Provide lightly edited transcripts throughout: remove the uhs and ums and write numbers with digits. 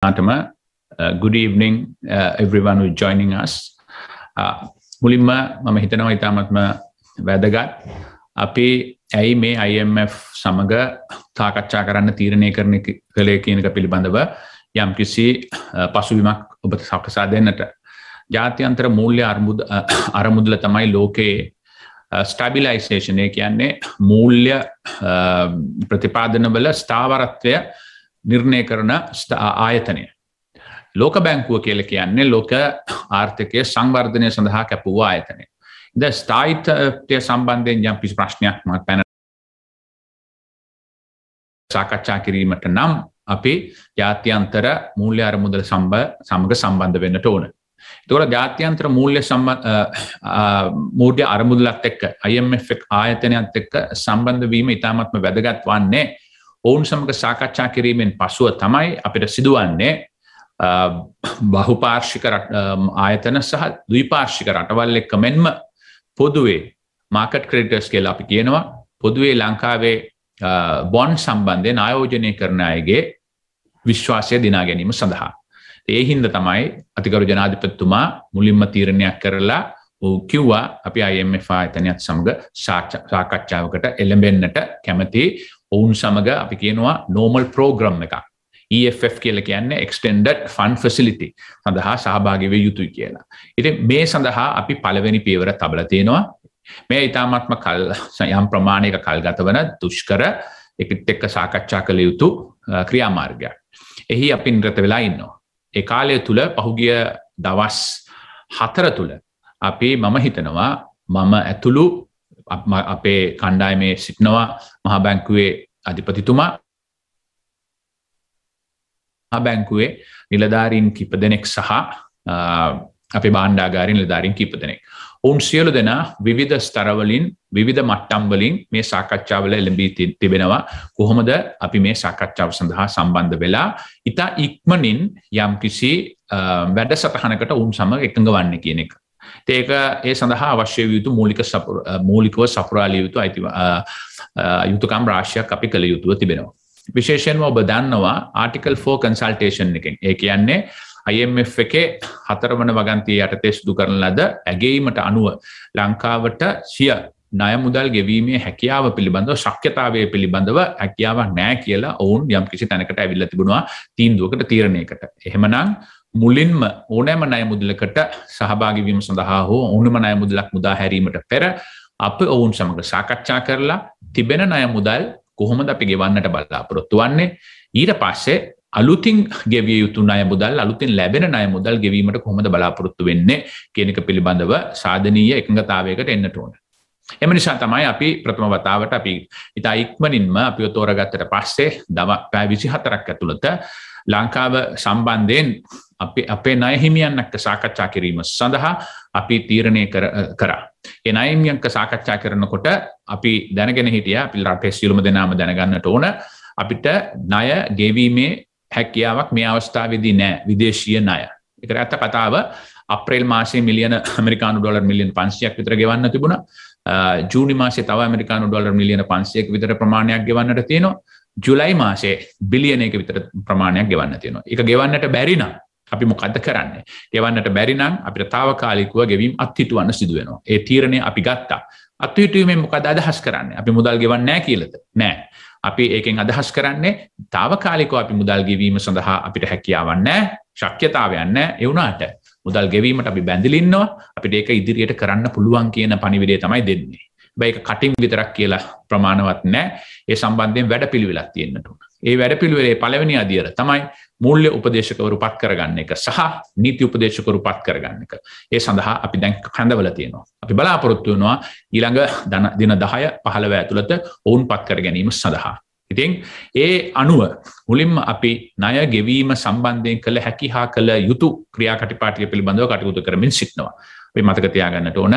Good evening, everyone who's joining us. මුලින්ම මම හිතනවා ඉතාමත්ම වැදගත් අපි ඇයි මේ IMF සමග සාකච්ඡා කරන්න තීරණය කළේ කියන එක පිළිබඳව යම්කිසි පසුබිමක් ඔබට සකසා දෙන්නට. ජාත්‍යන්තර මූල්‍ය අරමුදල තමයි ලෝකයේ ස්ටැබිලයිසේෂන් ඒ කියන්නේ මූල්‍ය ප්‍රතිපාදනවල ස්ථාවරත්වය නිර්ණය කරන ආයතනය. ලෝක බැංකුව කියලා කියන්නේ ලෝක ආර්ථිකයේ සංවර්ධනය සඳහා කැප වූ ආයතනය. ඉතින් ස්ථායීත්වය සම්බන්ධයෙන් යම් කිසි ප්‍රශ්නයක් මම පැන සාකච්ඡා කිරීමට නම් අපි ජාත්‍යන්තර මූල්‍ය අරමුදල සමග සම්බන්ධ වෙන්නට ඕන. ඒතකොට ජාත්‍යන්තර මූල්‍ය අරමුදලත් එක්ක IMF ආයතනයත් එක්ක සම්බන්ධ වීම ඉතාමත්ම වැදගත් වන්නේ ඔවුන් සමග සාකච්ඡා කිරීමෙන් පසුව තමයි අපිට සිදුවන්නේ බහුපාර්ශ්වික ආයතන සහ ද්විපාර්ශ්වික රටවල් එක්ක මෙන්ම පොදුවේ මාකට් ක්‍රෙඩිටර්ස් කියලා අපි කියනවා පොදුවේ ලංකාවේ බොන්ඩ් සම්බන්ධයෙන් ආයෝජනය කරන අයගේ විශ්වාසය දිනා ගැනීම සඳහා. ඒ හින්දා තමයි අතිගරු ජනාධිපතිතුමා මුලින්ම තීරණයක් කරලා කිව්වා අපි IMF ආයතනයත් සමග සාකච්ඡාවකට එළඹෙන්නට කැමති. ඔවුන් සමග අපි කියනවා normal program එකක්. EFF කියලා කියන්නේ extended fund facility සඳහා සහභාගී වෙ යුතුයි කියලා. ඉතින් මේ සඳහා අපි පළවෙනි පියවර තබලා තියෙනවා. මේ ඊටාත්ම යම් ප්‍රමාණයක කල්ගත වන දුෂ්කර එකිට එක්ක සාකච්ඡා කළ යුතු ක්‍රියාමාර්ගයක්. එහි අපි නිරත වෙලා ඉන්නවා. ඒ කාලය තුල පහුගිය දවස් 4 තුල අපි මම හිතනවා මම ඇතුළු අපේ කණ්ඩායමේ සිටිනවා මහා බැංකුවේ අධිපතිතුමා මහා බැංකුවේ නිලධාරීන් කිහිප දෙනෙක් සහ අපේ භාණ්ඩාගාරයේ නිලධාරීන් කිහිප දෙනෙක්. ඔවුන් සියලු දෙනා විවිධ ස්තරවලින් විවිධ මට්ටම් වලින් මේ සාකච්ඡාවල එළඹී තිබෙනවා. කොහොමද අපි මේ සාකච්ඡාව සඳහා සම්බන්ධ වෙලා ඉතා ඉක්මනින් යම්කිසි වැඩසටහනකට ඔවුන් සමග එකඟ වන්නේ කියන එක. ඒක ඒ සඳහා අවශ්‍ය වූ යුතු මූලිකව සපුරාලිය යුතු යුතුකම් රාශියක් අපි කළ යුතුව තිබෙනවා. විශේෂයෙන්ම ඔබ දන්නවා ආටිකල් 4 කන්සල්ටේෂන් එකෙන් ඒ කියන්නේ IMF එකේ 4 වන වගන්තිය යටතේ සිදු කරන ලද ඇගයීමට අනුව ලංකාවට සිය ණය මුදල් ගෙවීමේ හැකියාව පිළිබඳව ශක්්‍යතාවය පිළිබඳව හැකියාවක් නැහැ කියලා ඔවුන් යම්කිසි තැනකට ඇවිල්ලා තිබුණා තීන්දුවකට තීරණයකට. එහෙමනම් මුලින්ම ඕනෑම ණය මුදලකට සහභාගී වීම සඳහා හෝ ඕනෑම ණය මුදලක් මුදා හැරීමට පෙර අප ඔවුන් සමග සාකච්ඡා කරලා තිබෙන ණය මුදල් කොහොමද අපි ගෙවන්නට බලාපොරොත්තු වෙන්නේ ඊට පස්සේ අලුතින් ගෙවිය යුතු ණය මුදල් අලුතින් ලැබෙන ණය මුදල් ගෙවීමට කොහොමද බලාපොරොත්තු වෙන්නේ කියන එක පිළිබඳව සාධනීය එකඟතාවයකට එන්නට ඕන. එම නිසා තමයි අපි ප්‍රථම වතාවට අපි ඉතා ඉක්මනින්ම අපිව තෝරාගත්තට පස්සේ පැය 24ක් ඇතුළත ලංකාව සම්බන්ධයෙන් අපේ ණය හිමියන් එක්ක සාකච්ඡා කිරීම සඳහා අපි තීරණය කරා. ඒ ණය හිමියන් එක්ක සාකච්ඡා කරනකොට අපි දැනගෙන හිටියා අපි රටේ සියලුම දෙනාම දැනගන්නට ඕන අපිට ණය ගෙවීමේ හැකියාවක් මේ අවස්ථාවේදී නැහැ විදේශීය ණය. ඒකට ඇත්ත කතාව අප්‍රේල් මාසයේ මිලියන ඇමරිකානු ඩොලර් මිලියන 500ක් විතර ගෙවන්න තිබුණා. ජූනි මාසයේ තව ඇමරිකානු ඩොලර් මිලියන 500ක විතර ප්‍රමාණයක් ගෙවන්නට තියෙනවා. ජුලයි මාසයේ බිලියනයක විතර ප්‍රමාණයක් ගෙවන්න තියෙනවා. ඒක ගෙවන්නට බැරි නම් අපි මොකද්ද කරන්නේ? ගෙවන්නට බැරි නම් අපිට తాවකාලිකව ගෙවීම් අත්හිටුවන්න සිදු වෙනවා. ඒ තීරණය අපි ගත්තා. අත්හිටුවීමෙන් මොකද අදහස් කරන්නේ? අපි මුදල් ගෙවන්නේ නැහැ කියලාද? නෑ. අපි ඒකෙන් අදහස් කරන්නේ తాවකාලිකව අපි මුදල් ගෙවීම සඳහා අපිට හැකියාවක් නැහැ, ශක්්‍යතාවයක් නැහැ. ඒ වුණාට මුදල් ගෙවීමට අපි බැඳිලා ඉන්නවා. අපිට ඒක ඉදිරියට කරන්න පුළුවන් කියන පණිවිඩය තමයි දෙන්නේ. හැබැයි ඒක කටින් විතරක් කියලා ප්‍රමාණවත් නැහැ. ඒ සම්බන්ධයෙන් වැඩපිළිවෙලක් තියෙන්නට ඕන. ඒ වැඩපිළිවෙලේ පළවෙනි අදියර තමයි මූල්‍ය උපදේශකවරු පත් කරගන්න එක සහ නීති උපදේශකවරු පත් කරගන්න එක. ඒ සඳහා අපි දැන් කැඳවලා තියෙනවා. අපි බලාපොරොත්තු වෙනවා ඊළඟ දින 10 15 ඇතුළත ඔවුන් පත් කර ගැනීම සඳහා. ඉතින් ඒ අනුව මුලින්ම අපි ණය ගෙවීම සම්බන්ධයෙන් කළ හැකි හා කළ යුතු ක්‍රියාකටිපාටිය පිළිබඳව කටයුතු කරමින් සිටිනවා. අපි මතක තියාගන්නට ඕන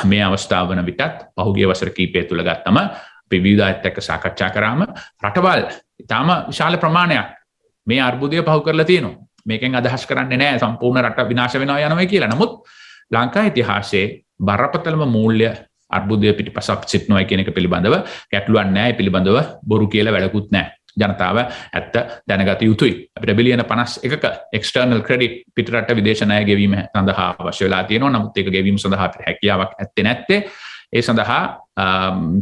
මේ අවස්ථාව වන විටත් පහුගිය වසර කිහිපය තුල ගත්තම අපි විවිධ එක්ක සාකච්ඡා කරාම රටවල් ඊටාම විශාල ප්‍රමාණයක් මේ අර්බුදය පහු කරලා තියෙනවා. මේකෙන් අදහස් කරන්නේ නැහැ සම්පූර්ණ රට විනාශ වෙනවා යනවා කියලා. නමුත් ලංකා ඉතිහාසයේ බරපතලම මූල්‍ය අර්බුදය පිටිපසක් සිටිනවා කියන එක පිළිබඳව ගැටලුවක් නැහැ. ඒ පිළිබඳව බොරු කියලා වැඩකුත් නැහැ. ජනතාව ඇත්ත දැනගත යුතුයි. අපිට බිලියන 51ක එක්ස්ටර්නල් ක්‍රෙඩිට් පිටරට විදේශ ණය ගෙවීම සඳහා අවශ්‍ය වෙලා තියෙනවා. නමුත් ඒක ගෙවීම සඳහා අපිට හැකියාවක් ඇත්තේ නැත්තේ. ඒ සඳහා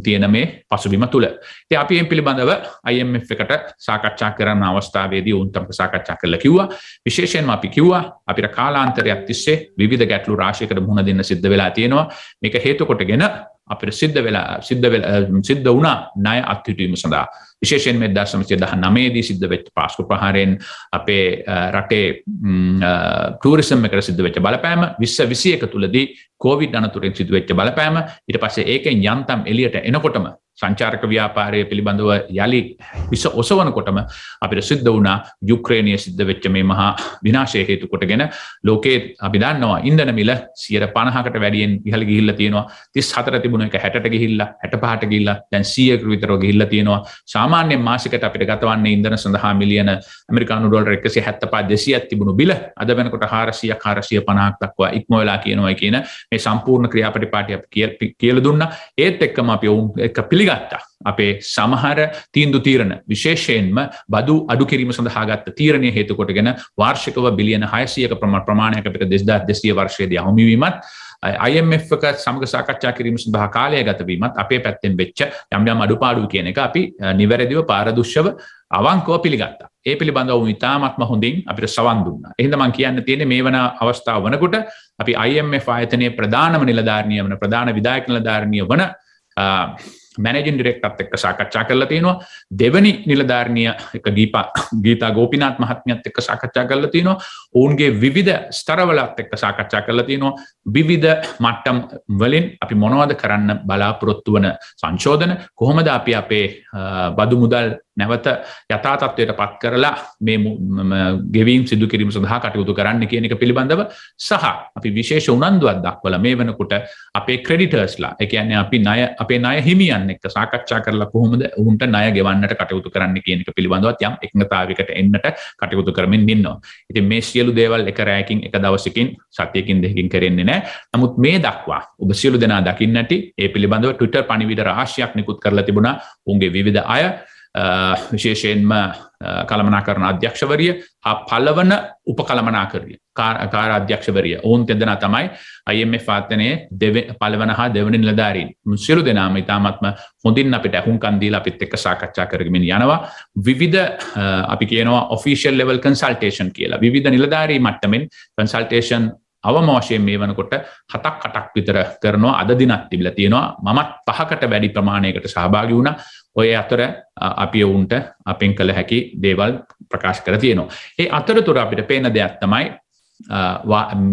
තියෙන මේ පසුබිම තුල. ඉතින් අපි මේ පිළිබඳව IMF එකට සාකච්ඡා කරන අවස්ථාවේදී උන් තමයි සාකච්ඡා කරලා කිව්වා. විශේෂයෙන්ම අපි කිව්වා අපිට කාලාන්තරයක් තිස්සේ විවිධ ගැටලු රාශියකට මුහුණ දෙන්න සිද්ධ වෙලා තියෙනවා. මේක හේතු කොටගෙන අපිට සිද්ධ වුණා ණය අත්හිටුවීම සඳහා. විශේෂයෙන් මේ 1919 දී සිද්ධ වෙච්ච පාස්කු ප්‍රහාරයෙන් අපේ රටේ ටූරිසම් එකට සිද්ධ වෙච්ච බලපෑම 2021 තුලදී කොවිඩ් අනතුරෙන් සිදු වෙච්ච බලපෑම ඊට පස්සේ ඒකෙන් යන්තම් එළියට එනකොටම සංචාරක ව්‍යාපාරය පිළිබඳව යලි විස ඔසවනකොටම අපිට සිද්ධ වුණා යුක්‍රේනයේ සිද්ධ වෙච්ච මේ මහා විනාශය හේතු කොටගෙන ලෝකයේ අපි දන්නවා ඉන්ධන මිල 50%කට වැඩියෙන් ඉහළ ගිහිල්ලා තියෙනවා 34 තිබුණ එක 60ට ගිහිල්ලා 65ට ගිහිල්ලා දැන් 100කට විතර ගිහිල්ලා තියෙනවා සාමාන්‍ය මාසිකට අපිට ගතවන්නේ ඉන්ධන සඳහා මිලියන ඇමරිකානු ඩොලර් 175-200ක් තිබුණු බිල අද වෙනකොට 400-450ක් දක්වා ඉක්ම වෙලා කියනවා කියන මේ සම්පූර්ණ ක්‍රියාපටිපාටි අපි කියලා දුන්නා ඒත් එක්කම අපි ඔවුන් එක්ක පිළිගත්තා අපේ සමහර තීන්දුව తీරන විශේෂයෙන්ම බදු අඩු කිරීම සඳහා ගත්ත තීරණය හේතු කොටගෙන වාර්ෂිකව බිලියන 600ක ප්‍රමාණයක් අපිට 2200 වර්ෂයේදී අහුමි වීමත් IMF එක සමග සාකච්ඡා කිරීම සඳහා කාලය ගත වීමත් අපේ පැත්තෙන් වෙච්ච යම් යම් අඩුපාඩු කියන එක අපි නිවැරදිව පාරදුෂ්‍යව අවංකව පිළිගත්තා. ඒ පිළිබඳව ඉතාමත්ම හොඳින් අපිට සවන් දුන්නා. එහෙනම් මම කියන්න තියෙන්නේ මේ වන අවස්ථාව වනකොට අපි IMF ආයතනයේ ප්‍රධානම නිලධාරිනිය වන ප්‍රධාන විධායක නිලධාරිනිය වන මැනේජින් ඩිරෙක්ටර්ත් එක්ක සාකච්ඡා කරලා තියෙනවා. දෙවනි නිලධාරිනිය එක ගීතා ගෝපිනාත් මහත්මියත් එක්ක සාකච්ඡා කරලා තියෙනවා. ඔවුන්ගේ විවිධ ස්තරවලත් එක්ක සාකච්ඡා කරලා තියෙනවා. විවිධ මට්ටම් වලින් අපි මොනවද කරන්න බලාපොරොත්තු වන සංශෝධන කොහොමද අපි අපේ බදු මුදල් නැවත යථා තත්ත්වයට පත් කරලා මේ ගෙවීම් සිදු කිරීම සඳහා කටයුතු කරන්න කියන එක පිළිබඳව සහ අපි විශේෂ උනන්දුවක් දක්වලා මේ වෙනකොට අපේ ක්‍රෙඩිටර්ස්ලා ඒ කියන්නේ අපේ ණය හිමියන් එක්ක සාකච්ඡා කරලා කොහොමද උන්ට ණය ගෙවන්නට කටයුතු කරන්න කියන එක පිළිබඳවත් යම් එකඟතාවයකට එන්නට කටයුතු කරමින් ඉන්නවා. ඉතින් මේ සියලු දේවල් එක රැයකින් එක දවසකින් සතියකින් දෙකකින් කරෙන්නේ නැහැ. නමුත් මේ දක්වා ඔබ සියලු දෙනා දකින්නටි ඒ පිළිබඳව Twitter පණිවිඩ රාශියක් නිකුත් කරලා තිබුණා. උන්ගේ විවිධ අය විශේෂයෙන්ම කළමනාකරණ අධ්‍යක්ෂවරිය හා පළවන උපකළමනාකරිය කාර්ය අධ්‍යක්ෂවරිය ඔවුන් දෙදෙනා තමයි IMF ආයතනයේ පළවන හා දෙවන නිලධාරීන්. සියලු දෙනාම ඉතාමත්ම හොඳින් අපිට අහුම්කන් දීලා අපිත් එක්ක සාකච්ඡා කරගෙන යනවා. විවිධ අපි කියනවා official level consultation කියලා. විවිධ නිලධාරී මට්ටමින් consultation අවම වශයෙන් මේ වනකොට 7-8ක් විතර කරනවා අද දිනක් තිබිලා තියෙනවා. මමත් 5කට වැඩි ප්‍රමාණයකට සහභාගී වුණා. ඔය අතර අපි වුන්ට අපෙන් කළ හැකි දේවල් ප්‍රකාශ කරලා තියෙනවා. ඒ අතරතුර අපිට පේන දෙයක් තමයි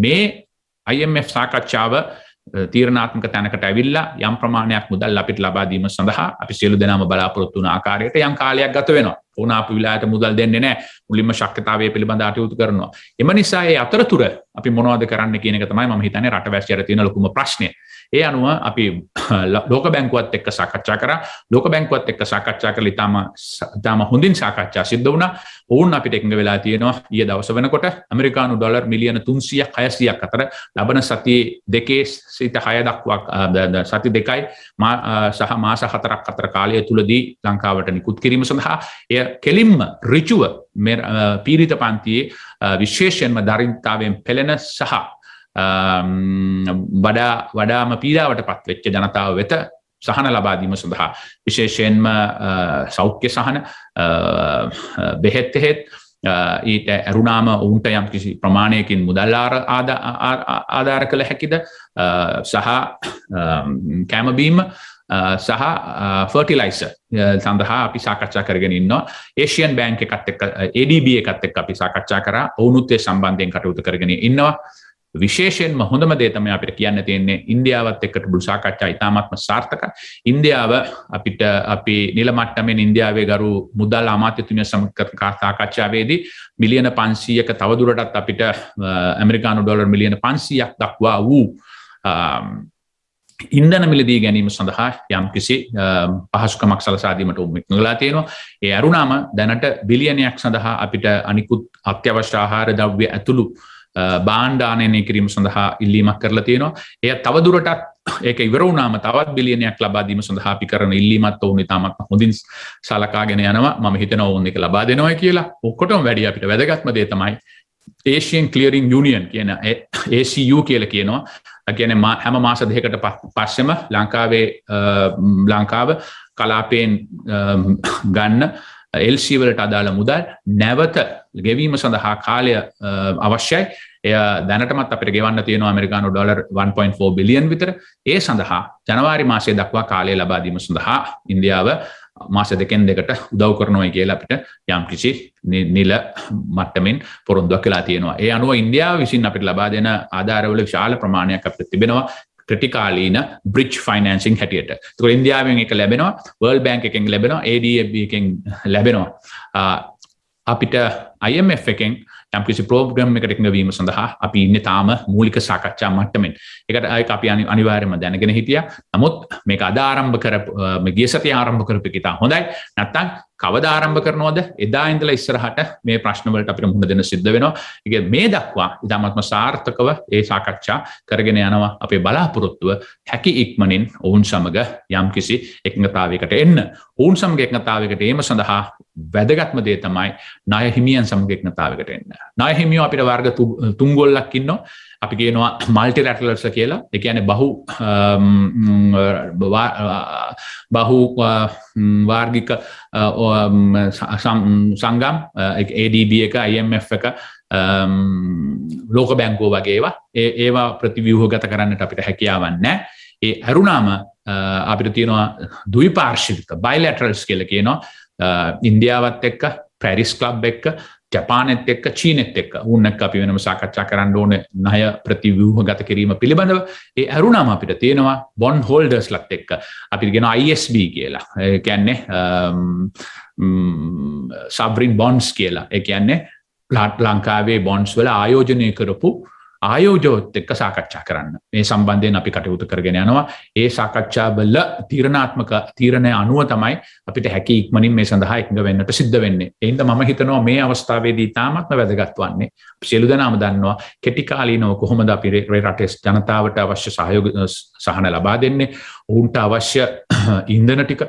මේ IMF සාකච්ඡාව තීරණාත්මක තැනකට ඇවිල්ලා යම් ප්‍රමාණයක් මුදල් අපිට ලබා දීම සඳහා අපි සියලු දෙනාම බලාපොරොත්තු වුණ ආකාරයට යම් කාලයක් ගත වෙනවා. ඕනාපු විලායට මුදල් දෙන්නේ නැහැ. මුලින්ම ශක්්‍යතාවය පිළිබඳ අටයුතු කරනවා. එම නිසා ඒ අතරතුර අපි මොනවද කරන්න කියන එක තමයි මම හිතන්නේ රටවැසියට තියෙන ලොකුම ප්‍රශ්නය. ඒ අනුව අපි ලෝක බැංකුවත් එක්ක සාකච්ඡා කරා. ලෝක බැංකුවත් එක්ක සාකච්ඡා කරලා ඉතාම හොඳින් සාකච්ඡා සිද්ධ වුණා. ඔවුන් අපිට එකඟ වෙලා තියෙනවා ඊයේ දවස වෙනකොට ඇමරිකානු ඩොලර් මිලියන 300ක් 600ක් අතර ලබන සතියේ දෙකේ සිට 6 දක්වා සති දෙකයි සහ මාස 4ක් අතර කාලය තුලදී ලංකාවට නිකුත් කිරීම සඳහා එය කෙලින්ම ඍජුව පීඩිත පන්තියේ විශේෂයෙන්ම දරිද්‍රතාවයෙන් පෙළෙන සහ වඩාම පීඩාවට පත්වෙච්ච ජනතාව වෙත සහන ලබා දීම සඳහා විශේෂයෙන්ම සෞඛ්‍ය සහන බෙහෙත් ඊට ඇරුණාම ඔවුන්ට යම් කිසි ප්‍රමාණයකින් මුදල් ආධාර කළ හැකිද සහ කැමබීම සහ ෆර්ටිලයිසර් සඳහා අපි සාකච්ඡා කරගෙන ඉන්නවා. ඒෂියන් බැංක් එකත් එක්ක ADB එකත් එක්ක අපි සාකච්ඡා කරා. ඔවුනුත් ඒ සම්බන්ධයෙන් කටයුතු කරගෙන ඉන්නවා. විශේෂයෙන්ම හොඳම දේ තමයි අපිට කියන්න තියෙන්නේ ඉන්දියාවත් එක්ක තිබුණු සාකච්ඡා ඉතාමත්ම සාර්ථකයි. ඉන්දියාව අපිට අපි නිල මට්ටමින් ඉන්දියාවේ ගරු මුදල් අමාත්‍යතුමිය සමග සාකච්ඡාවේදී මිලියන 500ක තවදුරටත් අපිට ඇමරිකානු ඩොලර් මිලියන 500ක් දක්වා වූ ඉන්ධන මිලදී ගැනීම සඳහා යම් කිසි පහසුකමක් සලසා දීමට උත්සාහලා තියෙනවා. ඒ අරුණාම දැනට බිලියනයක් සඳහා අපිට අනිකුත් අත්‍යවශ්‍ය ආහාර ද්‍රව්‍ය ඇතුළු භාණ්ඩ ආනයනය කිරීම සඳහා ඉල්ලීමක් කරලා තියෙනවා. එය තවදුරටත් ඒක ඉවර වුණාම තවත් බිලියනයක් ලබා දීම සඳහා අපි කරන ඉල්ලීමත් ඔවුන් ඉතාමත් හොඳින් සලකාගෙන යනවා. මම හිතනවා ඔවුන් ඒක ලබා දෙනවා කියලා. ඔක්කොටම වැඩි අපිට වැදගත්ම දේ තමයි Asian Clearing Union කියන ACU කියලා කියනවා. කියන්නේ හැම මාස දෙකකට පස්සෙම ලංකාව කලාපයෙන් ගන්න LC වලට අදාළ මුදල් නැවත ගෙවීම සඳහා කාලය අවශ්‍යයි. එය දැනටමත් අපිට ගෙවන්න තියෙනවා ඇමරිකානු ඩොලර් 1.4 බිලියන් විතර. ඒ සඳහා ජනවාරි මාසයේ දක්වා කාලය ලබා දීම සඳහා ඉන්දියාව මාස දෙකෙන් දෙකට උදව් කරනවා කියලා අපිට යම්කිසි නිල මට්ටමින් පොරොන්දුවක් වෙලා තියෙනවා. ඒ අනුව ඉන්දියාව විසින් අපිට ලබා දෙන ආධාරවල විශාල ප්‍රමාණයක් අපිට තිබෙනවා. ක්‍රිටිකාලීන බ්‍රිජ් ෆයිනෑන්සිං හැටියට. ඒකෝ ඉන්දියාවෙන් එක ලැබෙනවා, වර්ල්ඩ් බැංක් එකෙන් ලැබෙනවා, ADB එකෙන් ලැබෙනවා. අපිට IMF එකෙන් යම්කිසි ප්‍රෝග්‍රෑම් එකකට එකඟවීම සඳහා අපි ඉන්නේ තාම මූලික සාකච්ඡා මට්ටමින්. ඒකට අපි අනිවාර්යයෙන්ම දැනගෙන හිටියා. නමුත් මේක අද ආරම්භ කරපු මේ ගිය සතියේ ආරම්භ කරපු එක ඉතා හොඳයි. නැත්තම් කවදා ආරම්භ කරනවද? එදා ඉඳලා ඉස්සරහට මේ ප්‍රශ්න වලට අපිට මුහුණ දෙන්න සිද්ධ වෙනවා. ඒක මේ දක්වා ඉතාමත්ම සාර්ථකව ඒ සාකච්ඡා කරගෙන යනවා. අපේ බලාපොරොත්තුව හැකි ඉක්මනින් ඔවුන් සමග යම්කිසි එකඟතාවයකට එන්න. ඔවුන් සමග එකඟතාවයකට ඒම සඳහා වැදගත්ම දේ තමයි ණය හිමියන් සමග එකඟතාවයකට එන්න. ණය හිමියෝ අපිට වර්ග තුන් ගොල්ලක් ඉන්නවා. අපි කියනවා මල්ටිලැටරල්ස් කියලා. ඒ කියන්නේ බහු වාර්ගික සංගම්, ADB එක, IMF එක, ලෝක බැංකුව වගේ ඒවා ප්‍රතිව්‍යුහගත කරන්නට අපිට හැකියාවක් නැහැ. ඒ අරුණාම අපිට තියෙනවා ද්විපාර්ශ්වික බයිලැටරල්ස් කියලා කියනවා. ඉන්දියාවත් එක්ක, පැරිස් ක්ලබ් එක්ක, ජපානෙත් එක්ක, චීනෙත් එක්ක උන් එක්ක අපි වෙනම සාකච්ඡා කරන්න ඕනේ ණය ප්‍රතිව්‍යුහගත කිරීම පිළිබඳව. ඒ අරුණාම අපිට තියෙනවා බොන්ඩ් හෝල්ඩර්ස්ලත් එක්ක අපි කියනවා ISB කියලා. ඒ කියන්නේ sovereign bonds කියලා. ඒ කියන්නේ ලංකාවේ bonds වල ආයෝජනය කරපු ආයෝජකත් එක්ක සාකච්ඡා කරන්න. මේ සම්බන්ධයෙන් අපි කටයුතු කරගෙන යනවා. ඒ සාකච්ඡාවල තීරණාත්මක තීරණය අනුව තමයි අපිට හැකි ඉක්මනින් මේ සඳහා එකඟ වෙන්නට සිද්ධ වෙන්නේ. ඒ හින්දා මම හිතනවා මේ අවස්ථාවේදී තාමත්ම වැදගත් වන්නේ සියලු දෙනාම දන්නවා කෙටි කාලීනව කොහොමද අපි රටේ ජනතාවට අවශ්‍ය සහන ලබා දෙන්නේ, ඔවුන්ට අවශ්‍ය ඉන්ධන ටික,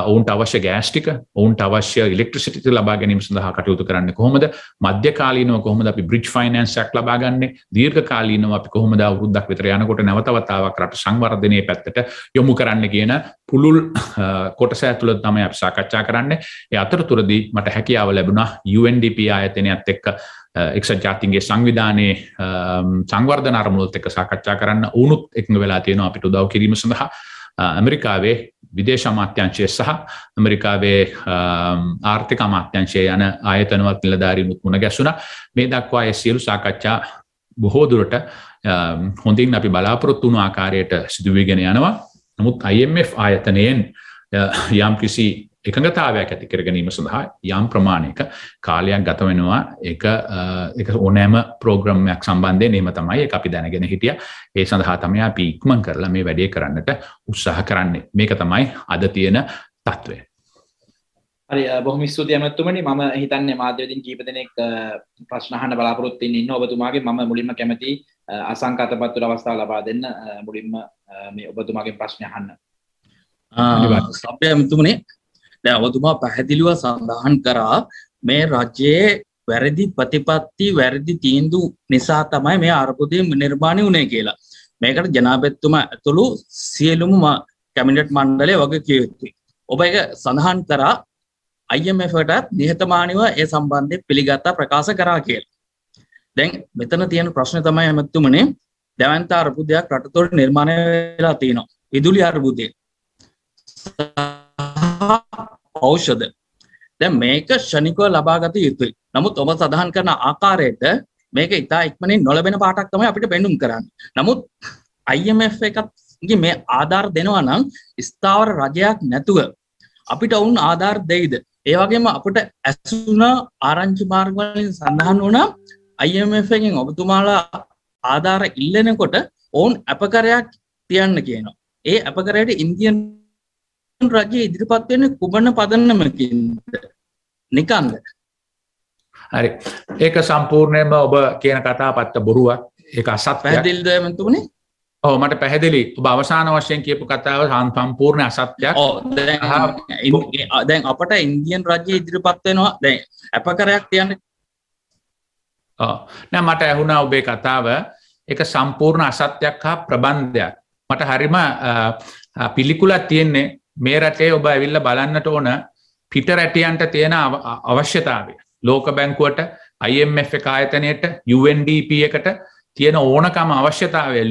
ඔවුන්ට අවශ්‍ය ගෑස් ටික, ඔවුන්ට අවශ්‍ය ඉලෙක්ට්‍රිසිටි ටික ලබා ගැනීම සඳහා කටයුතු කරන්නේ කොහොමද, මධ්‍ය කාලීනව කොහොමද අපි බ්‍රිජ් ෆයිනෑන්ස් එකක් ලබා ගන්නේ, දීර්ඝ කාලීනව අපි කොහොමද අවුරුද්දක් විතර යනකොට නැවත වතාවක් රට සංවර්ධනයේ පැත්තට යොමු කරන්න කියන පුළුල් කොටස ඇතුළත තමයි අපි සාකච්ඡා කරන්නේ. ඒ අතරතුරදී මට හැකියාව ලැබුණා UNDP ආයතනයත් එක්ක එක්සත් ජාතීන්ගේ සංවිධානයේ සංවර්ධන අරමුණුත් එක්ක සාකච්ඡා කරන්න උණුත් එකඟ වෙලා තියෙනවා අපිට උදව් කිරීම සඳහා. ඇමරිකාවේ විදේශ අමාත්‍යාංශය සහ ඇමරිකාවේ ආර්ථික අමාත්‍යාංශය යන ආයතනවත් නිලධාරීනුත් මුණ ගැසුණා. මේ දක්වා ඒ සියලු සාකච්ඡා බොහෝ දුරට හොඳින් අපි බලාපොරොත්තු වුණු ආකාරයට සිදු වෙගෙන යනවා. නමුත් IMF ආයතනයෙන් යම්කිසි එකඟතාවයක් ඇති කර ගැනීම සඳහා යම් ප්‍රමාණයක කාලයක් ගත වෙනවා. ඒක ඕනෑම ප්‍රෝග්‍රෑම් එකක් සම්බන්ධයෙන් එහෙම තමයි ඒක අපි දැනගෙන හිටියා. ඒ සඳහා තමයි අපි ඉක්මන් කරලා මේ වැඩේ කරන්නට උත්සාහ කරන්නේ. මේක තමයි අද තියෙන තත්ත්වය. හරි, බොහොම ස්තුතියි අමතුමනි. මම හිතන්නේ මාධ්‍යවේදීන් කීප දෙනෙක් ප්‍රශ්න අහන්න බලාපොරොත්තු වෙන්න ඉන්න ඔබතුමාගේ. මම මුලින්ම කැමති අසංකතපත්තුර අවස්ථාව ලබා දෙන්න. මුලින්ම මේ ඔබතුමාගේ ප්‍රශ්න අහන්න. සබ්බේ අමතුමනි, දැන් ඔබතුමා පැහැදිලිව සඳහන් කරා මේ රජයේ වැරදි ප්‍රතිපත්ති, වැරදි තීන්දුව නිසා තමයි මේ අර්බුදය නිර්මාණය වුණේ කියලා. මේකට ජනාධිපතිතුමා ඇතුළු සියලුම කැබිනට් මණ්ඩලය වගේ කිය යුතුයි. ඔබ ඒක සඳහන් කරා IMF ට නිහතමානීව ඒ සම්බන්ධයෙන් පිළිගත්තා, ප්‍රකාශ කරා කියලා. දැන් මෙතන තියෙන ප්‍රශ්නේ තමයි අමතුමනි, දැවැන්ත අර්බුදයක් රට තුළ නිර්මාණය වෙලා තියෙනවා. විදුලි අර්බුදය. ඖෂධ. දැන් මේක ශනිකව ලබාගත යුතුයි. නමුත් ඔබ සඳහන් කරන ආකාරයට මේක ඉතා ඉක්මනින් නොලැබෙන පාටක් තමයි අපිට පෙන්눔 කරන්නේ. නමුත් IMF එකගේ මේ ආධාර දෙනවා නම් ස්ථාවර රජයක් නැතුව අපිට වුන් ආධාර දෙයිද? ඒ වගේම අපිට ඇසුණ ආරංචි මාර්ග වලින් සඳහන් වුණා IMF එකෙන් ඔබතුමාලා ආධාර ඉල්ලනකොට ඕන් අපකරයක් තියන්න කියනවා. ඒ අපකරයට ඉන්දියන් රජය ඉදිරිපත් වෙන්නේ කුමන පදනමකින්ද? නිකන්ද? හරි. ඒක සම්පූර්ණයෙන්ම ඔබ කියන කතාපත්ත බොරුවක්. ඒක අසත්‍යයක්. පැහැදිලිද මන්තුමනේ? ඔව් මට පැහැදිලි. ඔබ අවසාන වශයෙන් කියපු කතාව සම්පූර්ණ අසත්‍යයක්. දැන් අපට ඉන්දියන් රජය ඉදිරිපත් වෙනවා දැන් අපකරයක් තියන්නේ. නෑ මට ඇහුණා ඔබේ කතාව ඒක සම්පූර්ණ අසත්‍යයක් හා ප්‍රබන්ධයක්. මට හරිම පිළිකුලක් තියෙන්නේ මේ රටේ ඔබ ඇවිල්ලා බලන්නට ඕන පිට රැටියන්ට තියෙන අවශ්‍යතාවය. ලෝක බැංකුවට, IMF එක ආයතනයට, UNDP එකට තියෙන ඕනකම අවශ්‍යතාවය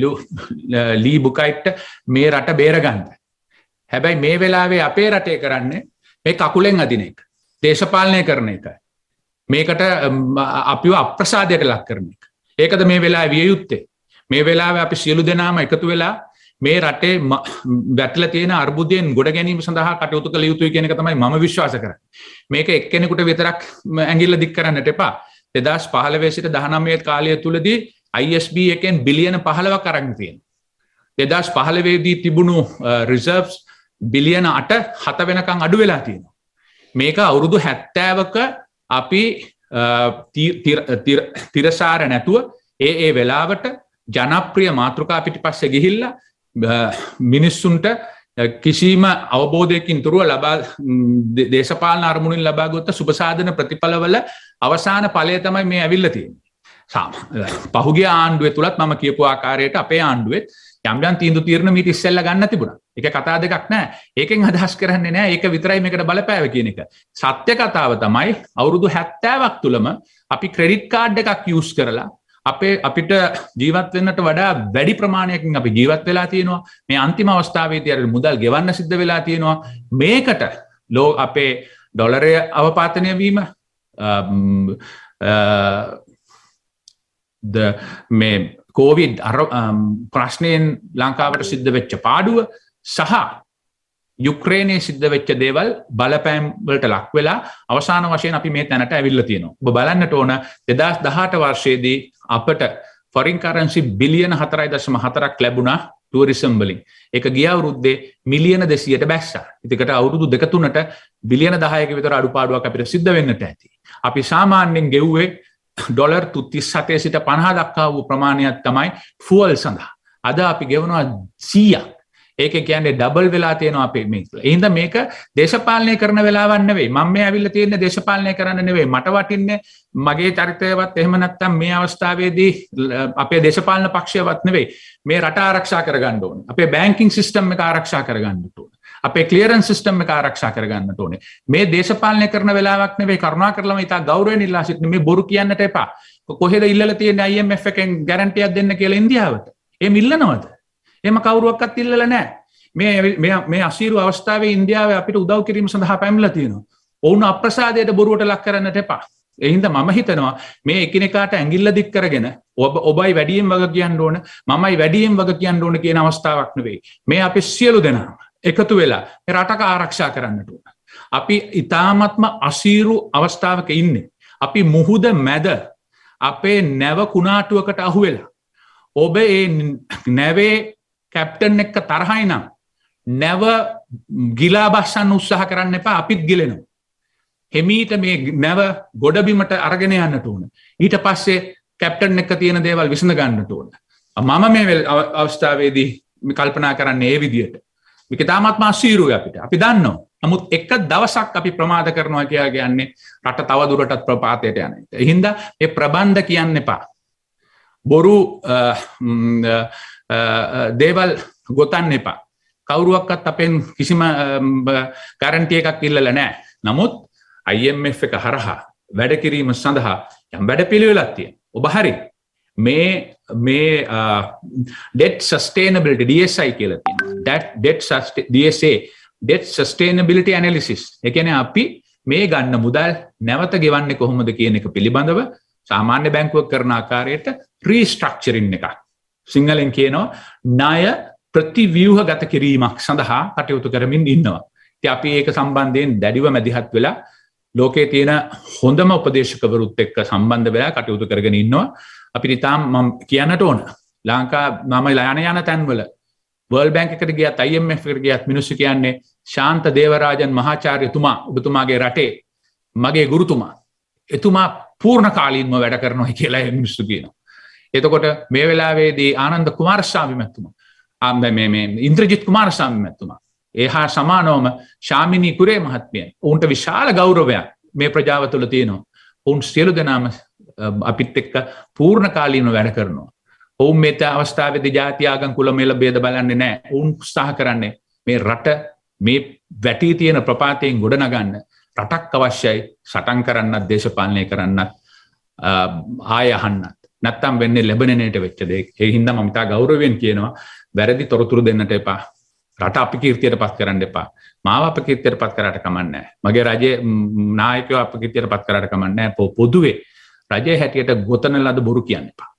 ලී බුකයිට්ට මේ රට බේරගන්න. හැබැයි මේ වෙලාවේ අපේ රටේ කරන්නේ මේ කකුලෙන් අදින එක. දේශපාලනය කරන එක. මේකට අපිව අප්‍රසාදයට ලක් කරන එක. ඒකද මේ වෙලාවේ විය යුත්තේ. මේ වෙලාවේ අපි සියලු දෙනාම එකතු වෙලා මේ රටේ වැටලා තියෙන අර්බුදයෙන් ගොඩ ගැනීම සඳහා කටයුතු කළ යුතුයි කියන එක තමයි මම විශ්වාස කරන්නේ. මේක එක්කෙනෙකුට විතරක් ඇඟිල්ල දික් කරන්නට එපා. 2015 සිට 19 කාලය තුලදී ISB එකෙන් බිලියන 15ක් අරන් තියෙනවා. 2015 දී තිබුණු රිසර්ව්ස් බිලියන 8 වෙනකන් අඩු වෙලා තියෙනවා. මේක අවුරුදු 70ක අපි තිරසාර නැතුව ඒ වෙලාවට ජනප්‍රිය මාතෘකා පිටිපස්සේ ගිහිල්ලා මිනිස්සුන්ට කිසිම අවබෝධයකින් තුරුව ලබා දේශපාලන අරමුණින් ලබාගත් සුබසාධන ප්‍රතිඵලවල අවසාන ඵලය තමයි මේ ඇවිල්ලා තියෙන්නේ. පහුගිය ආණ්ඩුවේ තුලත් මම කියපු ආකාරයට අපේ ආණ්ඩුවෙත් යම් යම් තීන්දුව తీරන මීට ඉස්සෙල්ලා ගන්න තිබුණා. ඒක කතා දෙකක් නෑ. ඒකෙන් අදහස් කරන්නේ නෑ ඒක විතරයි මේකට බලපෑව කියන එක. සත්‍ය කතාව තමයි අවුරුදු 70ක් තුලම අපි ක්‍රෙඩිට් කාඩ් එකක් යූස් කරලා අපිට ජීවත් වෙන්නට වඩා වැඩි ප්‍රමාණයකින් අපි ජීවත් වෙලා තියෙනවා. මේ අන්තිම අවස්ථාවේදී අර මුදල් ගෙවන්න සිද්ධ වෙලා තියෙනවා. මේකට අපේ ඩොලරය අවපාතනය වීම මේ කෝවිඩ් ප්‍රශ්නයෙන් ලංකාවට සිද්ධ වෙච්ච පාඩුව සහ යුක්‍රේනයේ සිද්ධ වෙච්ච දේවල් බලපෑම් වලට ලක් වෙලා අවසාන වශයෙන් අපි මේ තැනට ඇවිල්ලා තියෙනවා. ඔබ බලන්නට ඕන 2018 වර්ෂයේදී අපට ෆොරින් කරන්සි බිලියන 4.4ක් ලැබුණා ටූරිසම් වලින්. ඒක ගිය අවුරුද්දේ මිලියන 200ට බැස්සා. ඒකට අවුරුදු 2-3ට බිලියන 10ක විතර අඩුපාඩුවක් අපිට සිද්ධ වෙන්නට ඇති. අපි සාමාන්‍යයෙන් ගෙව්වේ ඩොලර් 37 සිට 50 දක්වා වූ ප්‍රමාණයක් තමයි ෆුවල් සඳහා. අද අපි ගෙවනවා 100ක්. ඒක කියන්නේ ඩබල් වෙලා තියෙනවා අපේ මේක. ඒ හින්දා මේක දේශපාලනය කරන වෙලාවක් නෙවෙයි. මම මේ ඇවිල්ලා තියෙන්නේ දේශපාලනය කරන්න නෙවෙයි. මට වටින්නේ මගේ චරිතයවත් එහෙම නැත්නම් මේ අවස්ථාවේදී අපේ දේශපාලන පක්ෂයවත් නෙවෙයි. මේ රට ආරක්ෂා කරගන්න ඕනේ. අපේ බැංකින් සිස්ටම් එක ආරක්ෂා කරගන්න ඕනේ. අපේ ක්ලියරන්ස් සිස්ටම් එක ආරක්ෂා කරගන්න ඕනේ. මේ දේශපාලනය කරන වෙලාවක් නෙවෙයි. කරුණාකරලා මේ ඉතා ගෞරවයෙන් ඉල්ලා සිටින මේ බොරු කියන්නට එපා. කොහෙද ඉල්ලලා තියෙන්නේ IMF එකෙන් ගැරන්ටියක් දෙන්න කියලා ඉන්දියාවට? එහෙම ඉල්ලනවද? එහෙම කවුරුවක්වත් ඉල්ලලා නැහැ. මේ අසීරු අවස්ථාවේ ඉන්දියාවේ අපිට උදව් කිරීම සඳහා පැමිණලා තියෙනවා. ඔවුන් අප්‍රසාදයට බොරුවට ලක් කරන්නට එපා. ඒ හින්දා මම හිතනවා මේ එකිනෙකාට ඇඟිල්ල දික් කරගෙන ඔබයි වැඩියෙන් වග කියන්න ඕන, මමයි වැඩියෙන් වග කියන්න ඕන කියන අවස්ථාවක් නෙවෙයි. මේ අපි සියලු දෙනාම එකතු වෙලා මේ රටක ආරක්ෂා කරන්නට ඕන. අපි ඊ타ත්ම අසීරු අවස්ථාවක ඉන්නේ. අපි මුහුද මැද අපේ නැව කුණාටුවකට අහු වෙලා. ඔබ ඒ නැවේ කැප්ටන් එක්ක තරහයි නම් නැව ගිලා බස්සන්න උත්සාහ කරන්න එපා. අපිත් ගිලෙනවා. හෙමීට මේ නැව ගොඩබිමට අරගෙන යන්නට ඕන. ඊට පස්සේ කැප්ටන් එක්ක තියෙන දේවල් විසඳ ගන්නට ඕන. මම මේ අවස්ථාවේදී කල්පනා කරන්නේ ඒ විදිහට. මේක තාමත්ම අසීරුයි අපිට. අපි දන්නවා. නමුත් එක දවසක් අපි ප්‍රමාද කරනවා කියලා කියන්නේ රට තව දුරටත් ප්‍රපාතයට යන එක. ඒ හින්දා මේ ප්‍රබන්ධ කියන්න එපා. බොරු දේවල් ගොතන්න එපා. කවුරුවක්වත් අපෙන් කිසිම ගැරන්ටි එකක් ඉල්ලලා නැහැ. නමුත් IMF එක හරහා වැඩ කිරීම සඳහා යම් වැඩපිළිවෙලක් තියෙනවා. ඔබ හරි. මේ debt sustainability DSI කියලා තියෙනවා. DSA debt sustainability analysis. ඒ කියන්නේ අපි මේ ගන්න මුදල් නැවත ගෙවන්නේ කොහොමද කියන එක පිළිබඳව සාමාන්‍ය බැංකුවක් කරන ආකාරයට රීස්ට්‍රක්චරින් එකක්. සිංහලෙන් කියනවා ණය ප්‍රතිව්‍යුහගත කිරීමක් සඳහා කටයුතු කරමින් ඉන්නවා. ඉතින් අපි ඒක සම්බන්ධයෙන් දැඩිව මැදිහත් වෙලා ලෝකයේ තියෙන හොඳම උපදේශකවරුත් එක්ක සම්බන්ධ වෙලා කටයුතු කරගෙන ඉන්නවා. අපිට තාම මම කියන්නට ඕන මම යන තැන්වල වර්ල්ඩ් බැංක් එකට ගියත් IMF එකට ගියත් මිනිස්සු කියන්නේ ශාන්ත දේවරාජන් මහාචාර්යතුමා ඔබතුමාගේ රටේ මගේ ගුරුතුමා. එතුමා පූර්ණ කාලීනව වැඩ කරනවා කියලා මිනිස්සු කියනවා. එතකොට මේ වෙලාවේදී ආනන්ද කුමාරස්වාමි මහත්මයා මේ ඉන්ද්‍රජිත් කුමාරස්වාමී මැතිතුමා ඒ හා සමානවම ශාමිනී කුරේ මහත්මිය ඔවුන්ට විශාල ගෞරවයක් මේ ප්‍රජාව තුළ තියෙනවා. ඔවුන් සියලු දෙනාම අපිත් එක්ක පූර්ණ කාලීනව වැඩ කරනවා. ඔවුන් මේ අවස්ථාවේදී ජාති ආගම් කුල මේල ભેද බලන්නේ නැහැ. ඔවුන් උත්සාහ කරන්නේ මේ රට මේ වැටී තියෙන ප්‍රපාතයෙන් ගොඩනගන්න රටක් අවශ්‍යයි. සටන් කරන්නත් දේශපාලනය කරන්නත් ආය අහන්නත්. නැත්තම් වෙන්නේ ලැබෙනේට වෙච්ච දෙයක්. ඒ හින්දා මම තා ගෞරවයෙන් කියනවා වැරදි තොරතුරු දෙන්නට එපා. රට අපකීර්තියට පත් කරන්න එපා. මාව අපකීර්තියට පත් කරාට කමන්නේ නැහැ. මගේ රජයේ නායකයෝ අපකීර්තියට පත් කරාට කමන්නේ නැහැ. පොදුවේ රජයේ හැටියට ගොතන ලද බොරු කියන්න එපා.